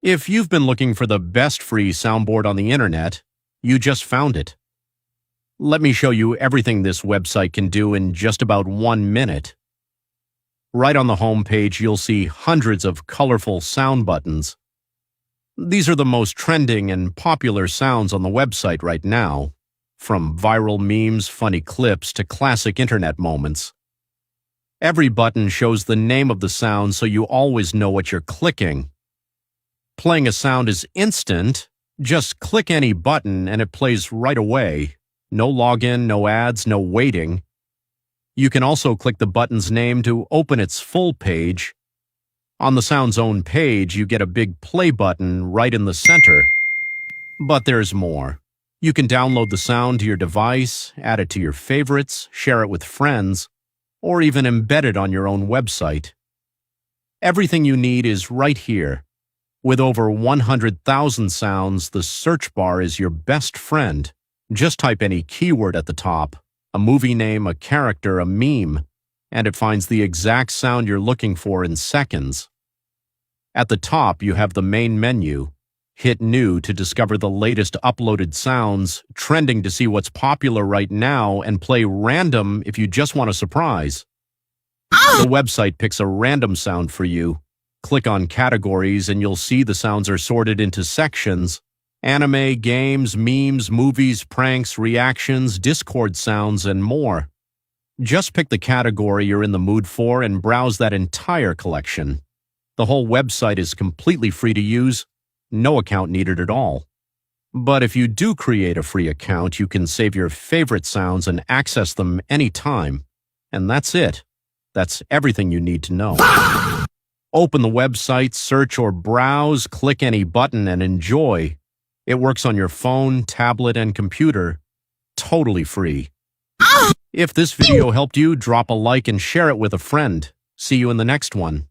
If you've been looking for the best free soundboard on the internet, you just found it. Let me show you everything this website can do in just about 1 minute. Right on the home page, you'll see hundreds of colorful sound buttons. These are the most trending and popular sounds on the website right now, from viral memes, funny clips, to classic internet moments. Every button shows the name of the sound so you always know what you're clicking. Playing a sound is instant. Just click any button and it plays right away. No login, no ads, no waiting. You can also click the button's name to open its full page. On the sound's own page, you get a big play button right in the center. But there's more. You can download the sound to your device, add it to your favorites, share it with friends, or even embed it on your own website. Everything you need is right here. With over 100,000 sounds, the search bar is your best friend. Just type any keyword at the top, a movie name, a character, a meme, and it finds the exact sound you're looking for in seconds. At the top, you have the main menu. Hit New to discover the latest uploaded sounds, Trending to see what's popular right now, and play Random if you just want a surprise. The website picks a random sound for you. Click on Categories and you'll see the sounds are sorted into sections: anime, games, memes, movies, pranks, reactions, Discord sounds, and more. Just pick the category you're in the mood for and browse that entire collection. The whole website is completely free to use. No account needed at all. But if you do create a free account, you can save your favorite sounds and access them anytime. And that's it. That's everything you need to know. Open the website, search or browse, click any button and enjoy. It works on your phone, tablet, and computer. Totally free. If this video helped you, drop a like and share it with a friend. See you in the next one.